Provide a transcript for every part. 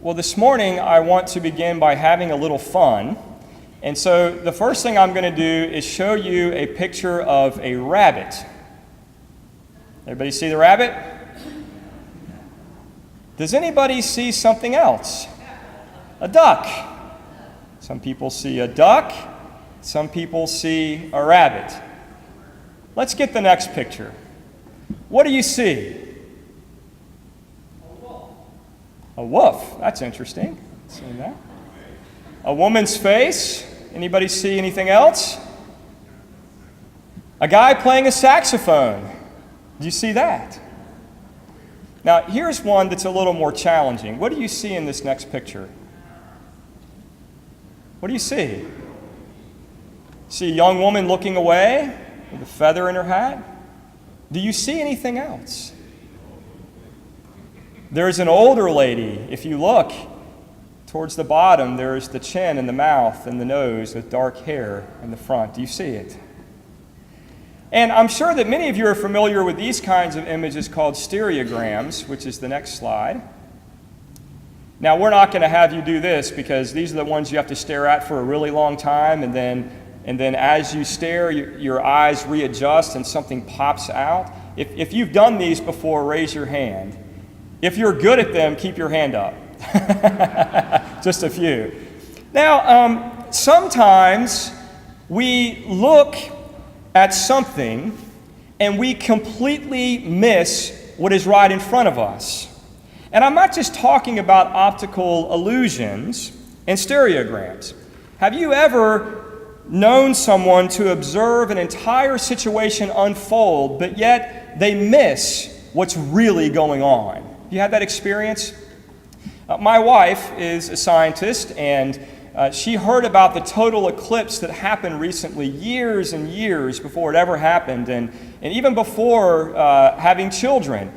Well, this morning I want to begin by having a little fun. And so the first thing I'm going to do is show you a picture of a rabbit. Everybody see the rabbit? Does anybody see something else? A duck. Some people see a duck. Some people see a rabbit. Let's get the next picture. What do you see? A wolf. That's interesting. See that? A woman's face. Anybody see anything else? A guy playing a saxophone. Do you see that? Now, here's one that's a little more challenging. What do you see in this next picture? What do you see? See a young woman looking away with a feather in her hat? Do you see anything else? There's an older lady. If you look towards the bottom, there's the chin and the mouth and the nose with dark hair in the front. Do you see it? And I'm sure that many of you are familiar with these kinds of images called stereograms, which is the next slide. Now, we're not going to have you do this because these are the ones you have to stare at for a really long time, and then as you stare, your eyes readjust and something pops out. If you've done these before, raise your hand. If you're good at them, keep your hand up. Just a few. Now, sometimes we look at something and we completely miss what is right in front of us. And I'm not just talking about optical illusions and stereograms. Have you ever known someone to observe an entire situation unfold, but yet they miss what's really going on? You had that experience? My wife is a scientist, and she heard about the total eclipse that happened recently, years and years before it ever happened, and even before having children,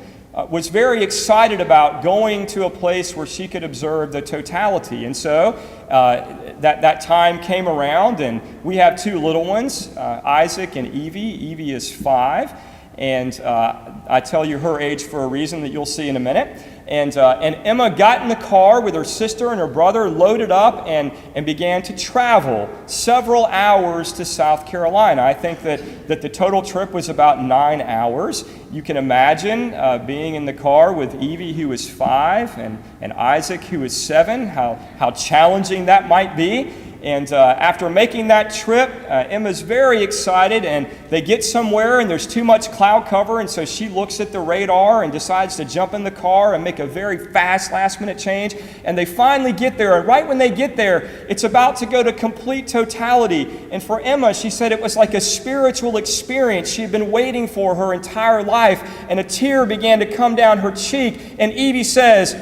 was very excited about going to a place where she could observe the totality. And so that time came around, and we have two little ones, Isaac and Evie. Evie is 5. And I tell you her age for a reason that you'll see in a minute. And Emma got in the car with her sister and her brother, loaded up, and began to travel several hours to South Carolina. I think that the total trip was about 9 hours. You can imagine being in the car with Evie, who is 5, and Isaac, who is 7, how challenging that might be. And after making that trip, Emma's very excited, and they get somewhere and there's too much cloud cover, and so she looks at the radar and decides to jump in the car and make a very fast last-minute change. And they finally get there, and right when they get there, it's about to go to complete totality. And for Emma, she said it was like a spiritual experience she had been waiting for her entire life, and a tear began to come down her cheek. And Evie says,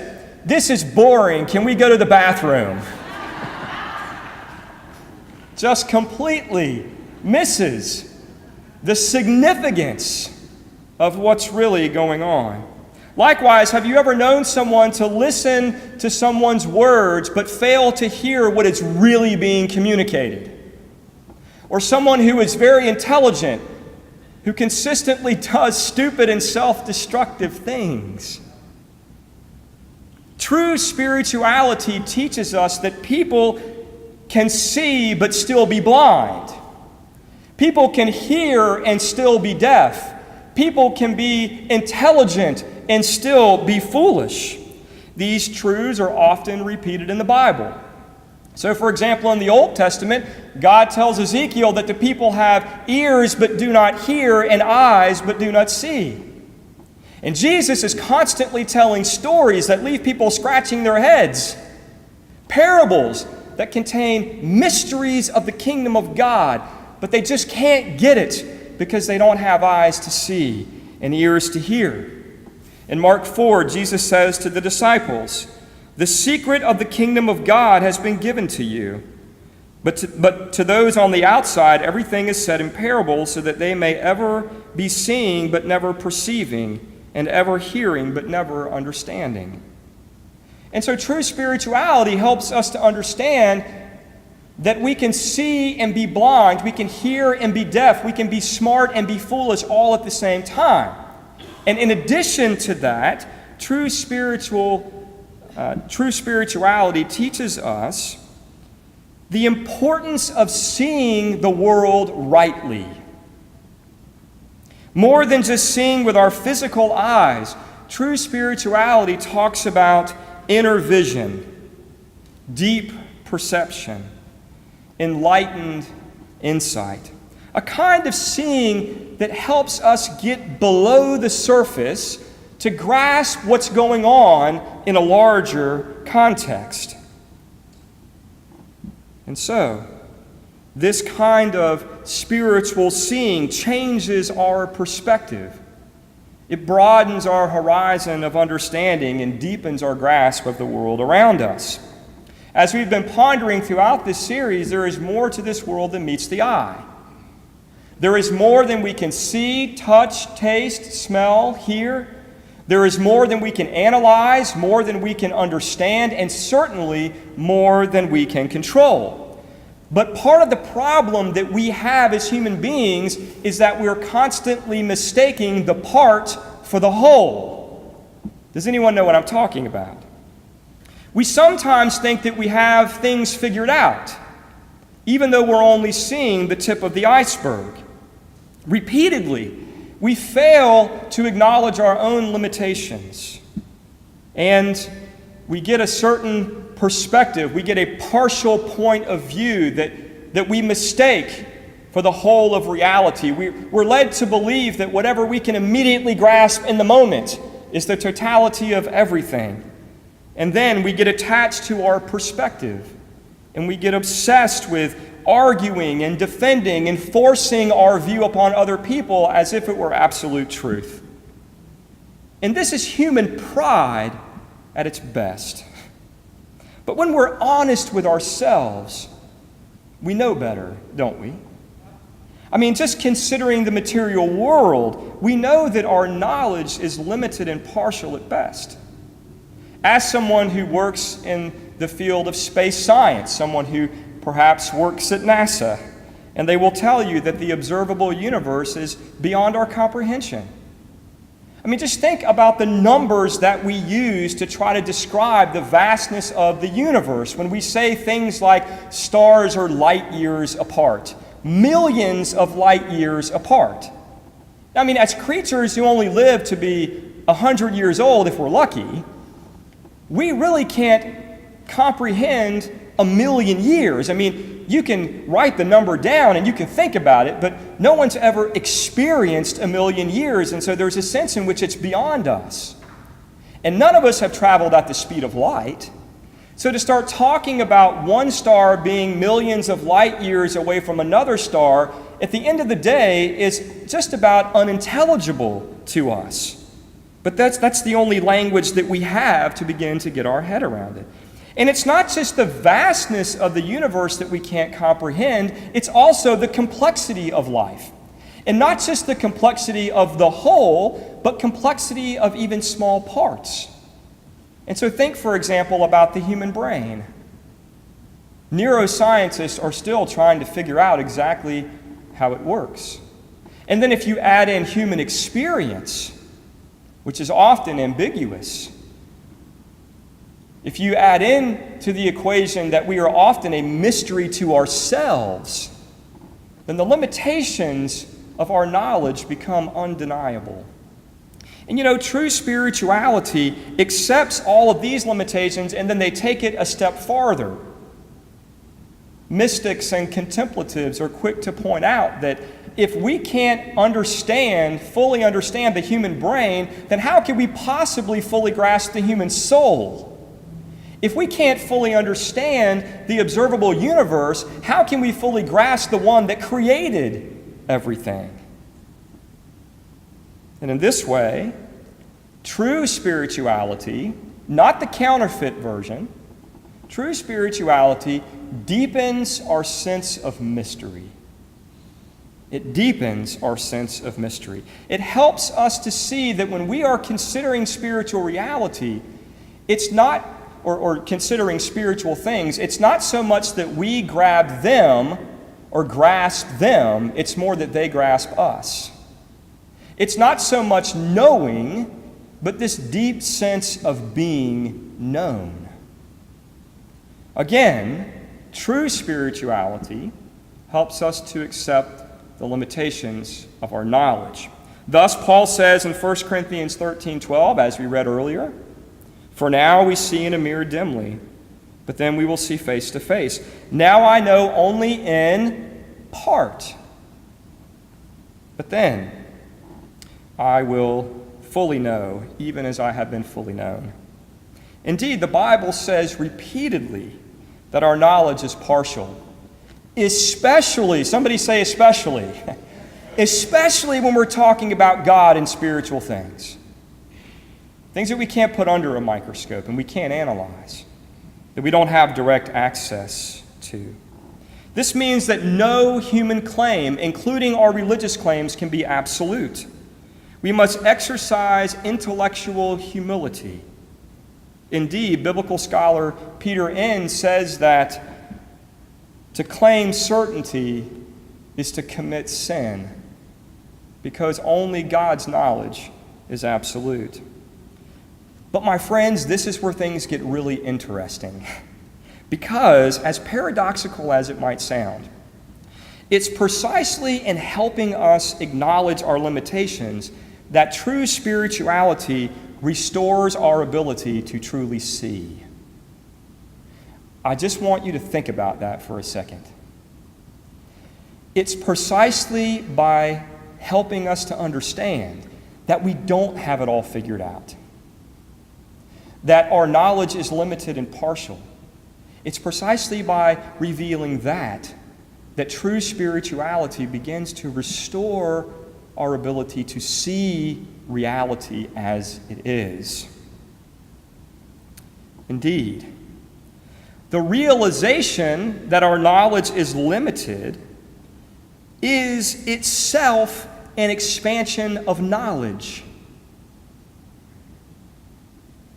"This is boring. Can we go to the bathroom?" Just completely misses the significance of what's really going on. Likewise, have you ever known someone to listen to someone's words but fail to hear what is really being communicated? Or someone who is very intelligent, who consistently does stupid and self-destructive things? True spirituality teaches us that people can see but still be blind. People can hear and still be deaf. People can be intelligent and still be foolish. These truths are often repeated in the Bible. So, for example, in the Old Testament, God tells Ezekiel that the people have ears but do not hear and eyes but do not see. And Jesus is constantly telling stories that leave people scratching their heads. Parables that contain mysteries of the kingdom of God, but they just can't get it because they don't have eyes to see and ears to hear. In Mark 4, Jesus says to the disciples, "The secret of the kingdom of God has been given to you, but to those on the outside everything is said in parables, so that they may ever be seeing but never perceiving, and ever hearing but never understanding." And so true spirituality helps us to understand that we can see and be blind, we can hear and be deaf, we can be smart and be foolish all at the same time. And in addition to that, true spiritual true spirituality teaches us the importance of seeing the world rightly. More than just seeing with our physical eyes, true spirituality talks about inner vision, deep perception, enlightened insight. A kind of seeing that helps us get below the surface to grasp what's going on in a larger context. And so, this kind of spiritual seeing changes our perspective. It broadens our horizon of understanding and deepens our grasp of the world around us. As we've been pondering throughout this series, there is more to this world than meets the eye. There is more than we can see, touch, taste, smell, hear. There is more than we can analyze, more than we can understand, and certainly more than we can control. But part of the problem that we have as human beings is that we're constantly mistaking the part for the whole. Does anyone know what I'm talking about? We sometimes think that we have things figured out, even though we're only seeing the tip of the iceberg. Repeatedly, we fail to acknowledge our own limitations, and we get a certain perspective, we get a partial point of view that we mistake for the whole of reality. We're led to believe that whatever we can immediately grasp in the moment is the totality of everything. And then we get attached to our perspective, and we get obsessed with arguing and defending and forcing our view upon other people as if it were absolute truth. And this is human pride at its best. But when we're honest with ourselves, we know better, don't we? I mean, just considering the material world, we know that our knowledge is limited and partial at best. As someone who works in the field of space science, someone who perhaps works at NASA, and they will tell you that the observable universe is beyond our comprehension. I mean, just think about the numbers that we use to try to describe the vastness of the universe when we say things like stars are light years apart, millions of light years apart. I mean, as creatures who only live to be 100 years old, if we're lucky, we really can't comprehend a million years. I mean, you can write the number down and you can think about it, but no one's ever experienced a million years, and so there's a sense in which it's beyond us. And none of us have traveled at the speed of light. So to start talking about one star being millions of light years away from another star, at the end of the day, is just about unintelligible to us. But that's the only language that we have to begin to get our head around it. And it's not just the vastness of the universe that we can't comprehend, it's also the complexity of life. And not just the complexity of the whole, but complexity of even small parts. And so think, for example, about the human brain. Neuroscientists are still trying to figure out exactly how it works. And then if you add in human experience, which is often ambiguous, if you add in to the equation that we are often a mystery to ourselves, then the limitations of our knowledge become undeniable. And you know, true spirituality accepts all of these limitations, and then they take it a step farther. Mystics and contemplatives are quick to point out that if we can't fully understand the human brain, then how can we possibly fully grasp the human soul? If we can't fully understand the observable universe, how can we fully grasp the one that created everything? And in this way, true spirituality, not the counterfeit version, true spirituality deepens our sense of mystery. It deepens our sense of mystery. It helps us to see that when we are considering spiritual reality, it's not, or considering spiritual things, it's not so much that we grab them or grasp them, it's more that they grasp us. It's not so much knowing, but this deep sense of being known. Again, true spirituality helps us to accept the limitations of our knowledge. Thus, Paul says in 1 Corinthians 13:12, as we read earlier, "For now we see in a mirror dimly, but then we will see face to face. Now I know only in part, but then I will fully know, even as I have been fully known." Indeed, the Bible says repeatedly that our knowledge is partial. Especially, somebody say especially, especially when we're talking about God and spiritual things. Things that we can't put under a microscope and we can't analyze, that we don't have direct access to. This means that no human claim, including our religious claims, can be absolute. We must exercise intellectual humility. Indeed, biblical scholar Peter Enns says that to claim certainty is to commit sin, because only God's knowledge is absolute. But my friends, this is where things get really interesting. Because, as paradoxical as it might sound, it's precisely in helping us acknowledge our limitations that true spirituality restores our ability to truly see. I just want you to think about that for a second. It's precisely by helping us to understand that we don't have it all figured out, that our knowledge is limited and partial. It's precisely by revealing that true spirituality begins to restore our ability to see reality as it is. Indeed, the realization that our knowledge is limited is itself an expansion of knowledge.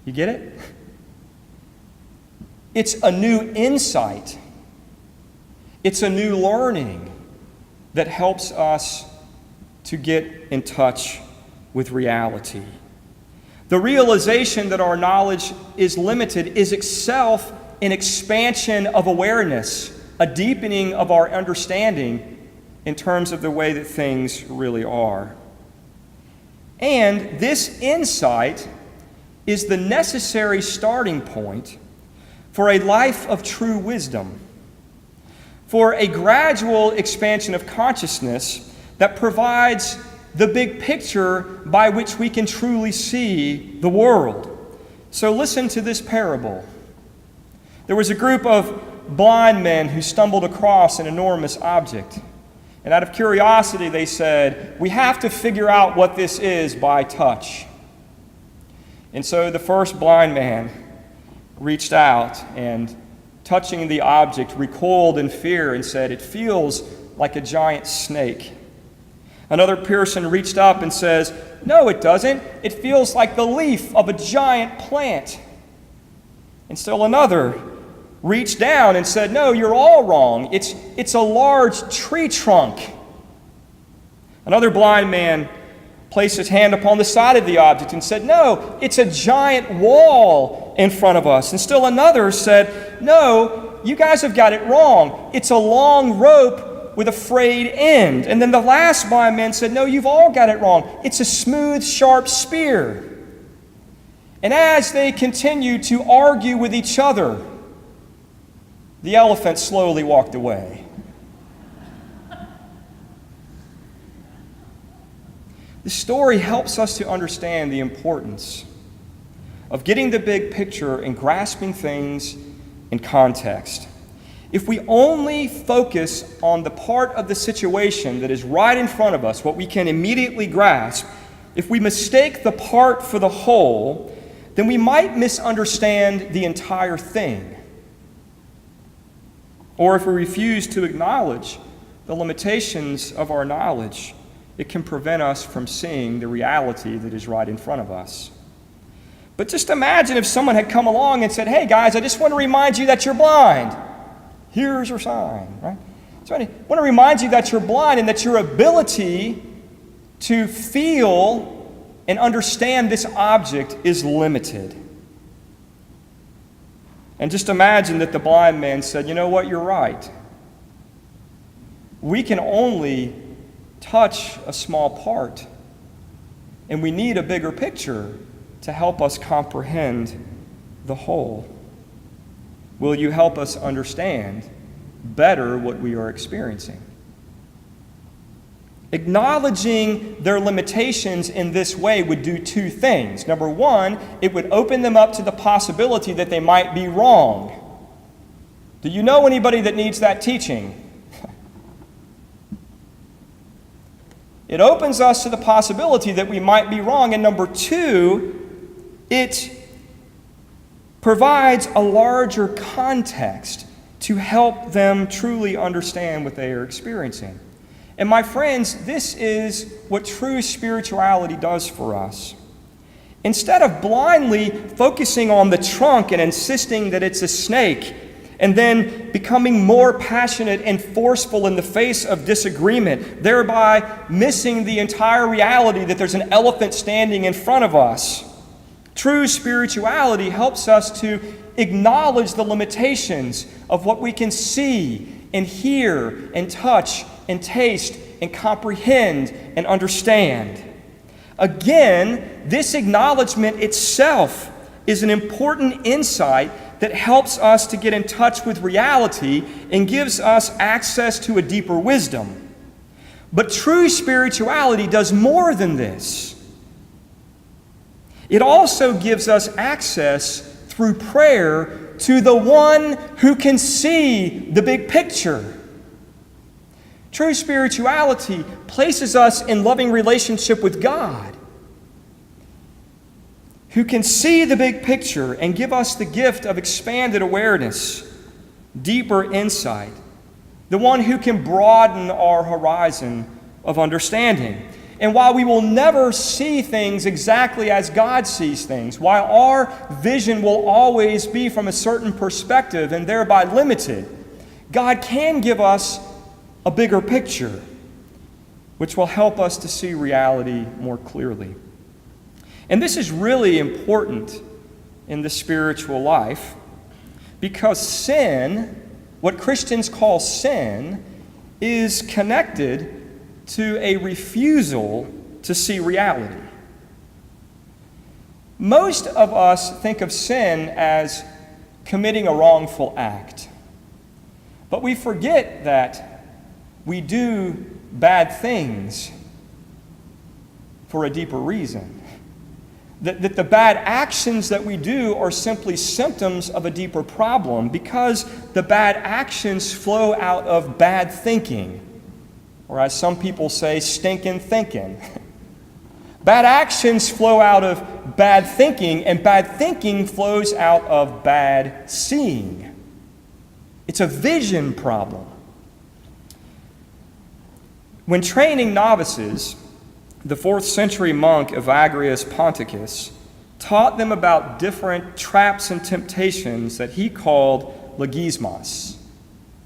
You get it? It's a new insight. It's a new learning that helps us to get in touch with reality. The realization that our knowledge is limited is itself an expansion of awareness, a deepening of our understanding in terms of the way that things really are. And this insight is the necessary starting point for a life of true wisdom, for a gradual expansion of consciousness that provides the big picture by which we can truly see the world. So listen to this parable. There was a group of blind men who stumbled across an enormous object. And out of curiosity, they said, "We have to figure out what this is by touch." And so the first blind man reached out and, touching the object, recoiled in fear and said, "It feels like a giant snake." Another person reached up and says, "No, it doesn't. It feels like the leaf of a giant plant." And still another reached down and said, "No, you're all wrong. It's a large tree trunk." Another blind man placed his hand upon the side of the object and said, "No, it's a giant wall in front of us." And still another said, "No, you guys have got it wrong. It's a long rope with a frayed end." And then the last blind man said, "No, you've all got it wrong. It's a smooth, sharp spear." And as they continued to argue with each other, the elephant slowly walked away. The story helps us to understand the importance of getting the big picture and grasping things in context. If we only focus on the part of the situation that is right in front of us, what we can immediately grasp, if we mistake the part for the whole, then we might misunderstand the entire thing. Or if we refuse to acknowledge the limitations of our knowledge, it can prevent us from seeing the reality that is right in front of us. But just imagine if someone had come along and said, "Hey guys, I just want to remind you that you're blind. Here's your sign," right? So I want to remind you that you're blind and that your ability to feel and understand this object is limited. And just imagine that the blind man said, you know what, you're right. We can only touch a small part, and we need a bigger picture to help us comprehend the whole. Will you help us understand better what we are experiencing? Acknowledging their limitations in this way would do two things. Number one, it would open them up to the possibility that they might be wrong. Do you know anybody that needs that teaching? It opens us to the possibility that we might be wrong. And number two, it provides a larger context to help them truly understand what they are experiencing. And my friends, this is what true spirituality does for us. Instead of blindly focusing on the trunk and insisting that it's a snake, and then becoming more passionate and forceful in the face of disagreement, thereby missing the entire reality that there's an elephant standing in front of us, true spirituality helps us to acknowledge the limitations of what we can see and hear and touch and taste and comprehend and understand. Again, this acknowledgement itself is an important insight that helps us to get in touch with reality and gives us access to a deeper wisdom. But true spirituality does more than this. It also gives us access through prayer to the one who can see the big picture. True spirituality places us in loving relationship with God, who can see the big picture and give us the gift of expanded awareness, deeper insight, the one who can broaden our horizon of understanding. And while we will never see things exactly as God sees things, while our vision will always be from a certain perspective and thereby limited, God can give us a bigger picture, which will help us to see reality more clearly. And this is really important in the spiritual life because sin, what Christians call sin, is connected to a refusal to see reality. Most of us think of sin as committing a wrongful act, but we forget that we do bad things for a deeper reason. That the bad actions that we do are simply symptoms of a deeper problem because the bad actions flow out of bad thinking, or as some people say, stinking thinking. Bad actions flow out of bad thinking, and bad thinking flows out of bad seeing. It's a vision problem. When training novices, the 4th century monk Evagrius Ponticus taught them about different traps and temptations that he called logismos.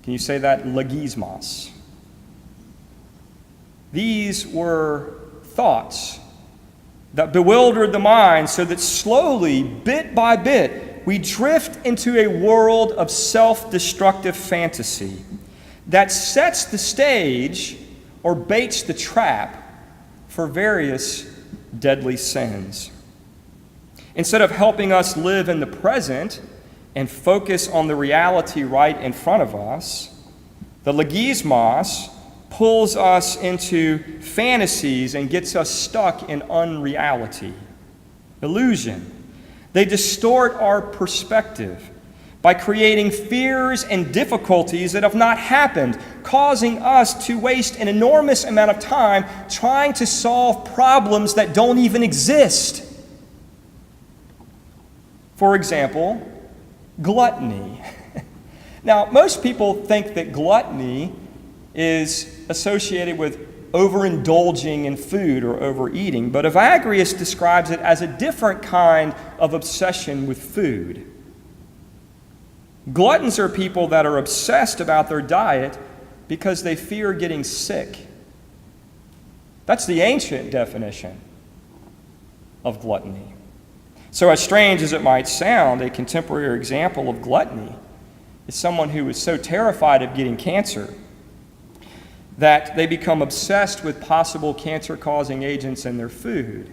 Can you say that? Logismos. These were thoughts that bewildered the mind so that slowly, bit by bit, we drift into a world of self-destructive fantasy that sets the stage or baits the trap for various deadly sins. Instead of helping us live in the present and focus on the reality right in front of us, the logismos pulls us into fantasies and gets us stuck in unreality, illusion. They distort our perspective by creating fears and difficulties that have not happened, causing us to waste an enormous amount of time trying to solve problems that don't even exist. For example, gluttony. Now, most people think that gluttony is associated with overindulging in food or overeating, but Evagrius describes it as a different kind of obsession with food. Gluttons are people that are obsessed about their diet because they fear getting sick. That's the ancient definition. of gluttony. So as strange as it might sound, a contemporary example of gluttony is someone who is so terrified of getting cancer that they become obsessed with possible cancer-causing agents in their food,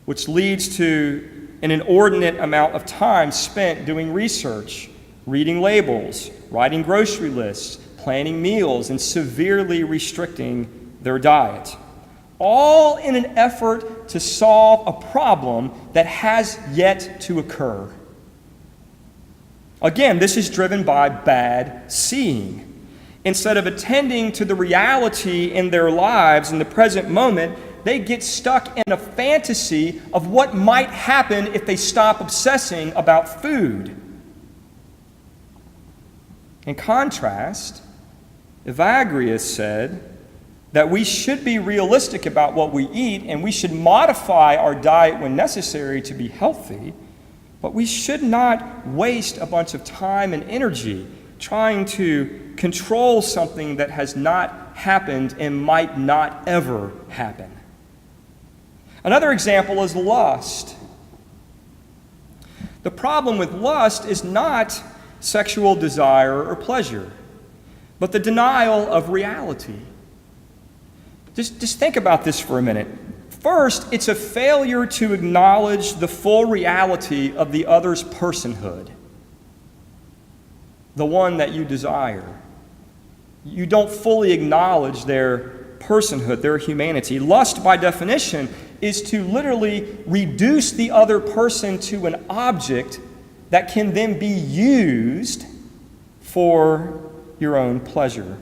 which leads to an inordinate amount of time spent doing research, reading labels, writing grocery lists, planning meals, and severely restricting their diet, all in an effort to solve a problem that has yet to occur. Again, this is driven by bad seeing. Instead of attending to the reality in their lives in the present moment, they get stuck in a fantasy of what might happen if they stop obsessing about food. In contrast, Evagrius said that we should be realistic about what we eat and we should modify our diet when necessary to be healthy, but we should not waste a bunch of time and energy trying to control something that has not happened and might not ever happen. Another example is lust. The problem with lust is not sexual desire or pleasure, but the denial of reality. Just think about this for a minute. First, it's a failure to acknowledge the full reality of the other's personhood, the one that you desire. You don't fully acknowledge their personhood, their humanity. Lust, by definition, is to literally reduce the other person to an object that can then be used for your own pleasure,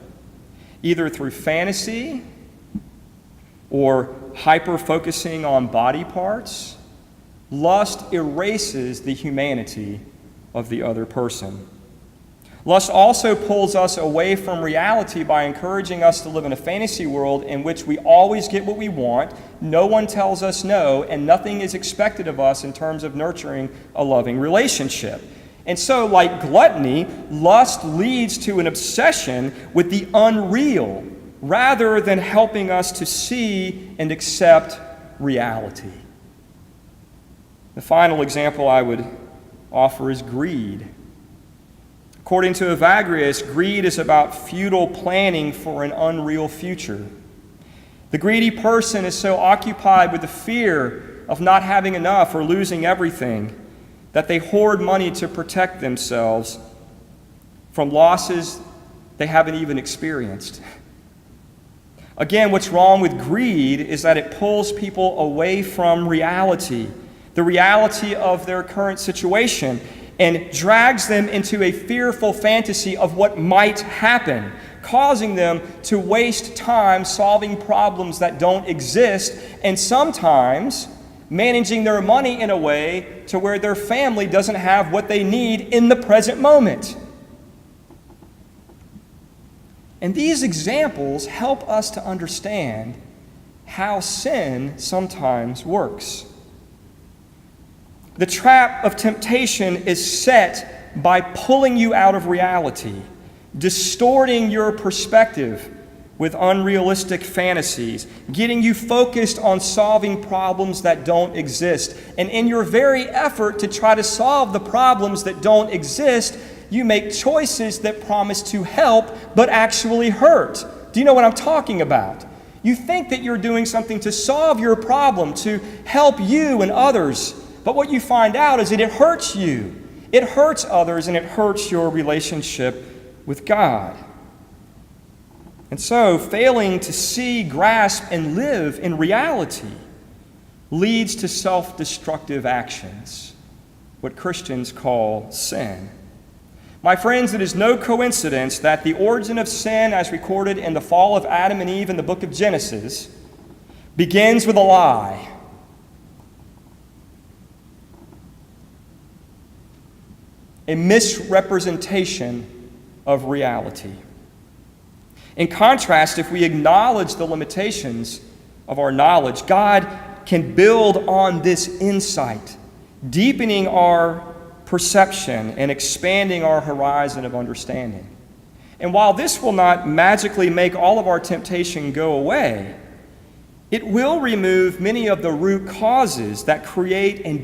either through fantasy or hyper-focusing on body parts. Lust erases the humanity of the other person. Lust also pulls us away from reality by encouraging us to live in a fantasy world in which we always get what we want, no one tells us no, and nothing is expected of us in terms of nurturing a loving relationship. And so, like gluttony, lust leads to an obsession with the unreal rather than helping us to see and accept reality. The final example I would offer is greed. According to Evagrius, greed is about futile planning for an unreal future. The greedy person is so occupied with the fear of not having enough or losing everything that they hoard money to protect themselves from losses they haven't even experienced. Again, what's wrong with greed is that it pulls people away from reality, the reality of their current situation, and drags them into a fearful fantasy of what might happen, causing them to waste time solving problems that don't exist, and sometimes managing their money in a way to where their family doesn't have what they need in the present moment. And these examples help us to understand how sin sometimes works. The trap of temptation is set by pulling you out of reality, distorting your perspective with unrealistic fantasies, getting you focused on solving problems that don't exist. And in your very effort to try to solve the problems that don't exist, you make choices that promise to help but actually hurt. Do you know what I'm talking about? You think that you're doing something to solve your problem, to help you and others. But what you find out is that it hurts you. It hurts others, and it hurts your relationship with God. And so, failing to see, grasp, and live in reality leads to self-destructive actions, what Christians call sin. My friends, it is no coincidence that the origin of sin, as recorded in the fall of Adam and Eve in the book of Genesis, begins with a lie. A misrepresentation of reality. In contrast, if we acknowledge the limitations of our knowledge, God can build on this insight, deepening our perception and expanding our horizon of understanding. And while this will not magically make all of our temptation go away, It will remove many of the root causes that create and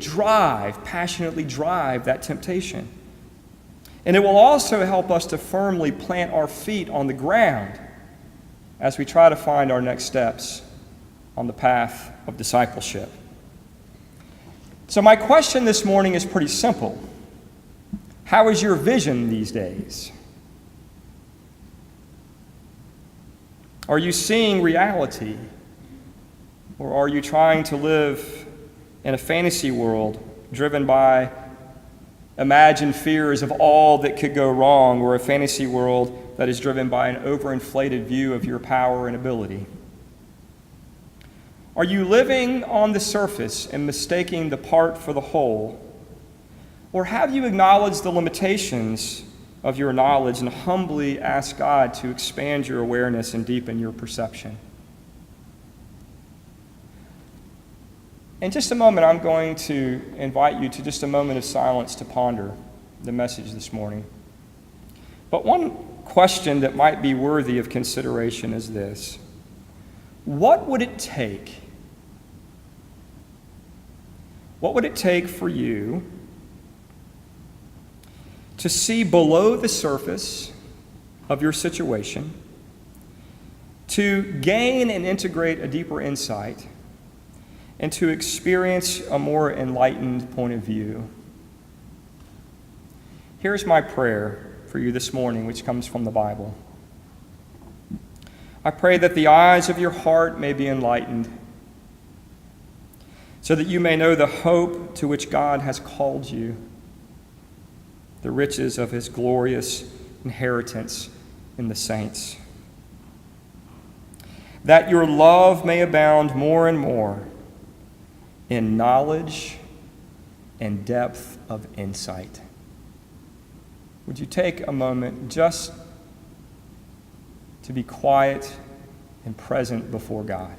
passionately drive that temptation. And it will also help us to firmly plant our feet on the ground as we try to find our next steps on the path of discipleship. So my question this morning is pretty simple. How is your vision these days? Are you seeing reality? Or are you trying to live in a fantasy world driven by imagined fears of all that could go wrong, or a fantasy world that is driven by an overinflated view of your power and ability? Are you living on the surface and mistaking the part for the whole? Or have you acknowledged the limitations of your knowledge and humbly asked God to expand your awareness and deepen your perception? In just a moment, I'm going to invite you to just a moment of silence to ponder the message this morning. But one question that might be worthy of consideration is this: what would it take? What would it take for you to see below the surface of your situation, to gain and integrate a deeper insight, and to experience a more enlightened point of view? Here's my prayer for you this morning, which comes from the Bible. I pray that the eyes of your heart may be enlightened, so that you may know the hope to which God has called you, the riches of his glorious inheritance in the saints, that your love may abound more and more in knowledge and depth of insight. Would you take a moment just to be quiet and present before God?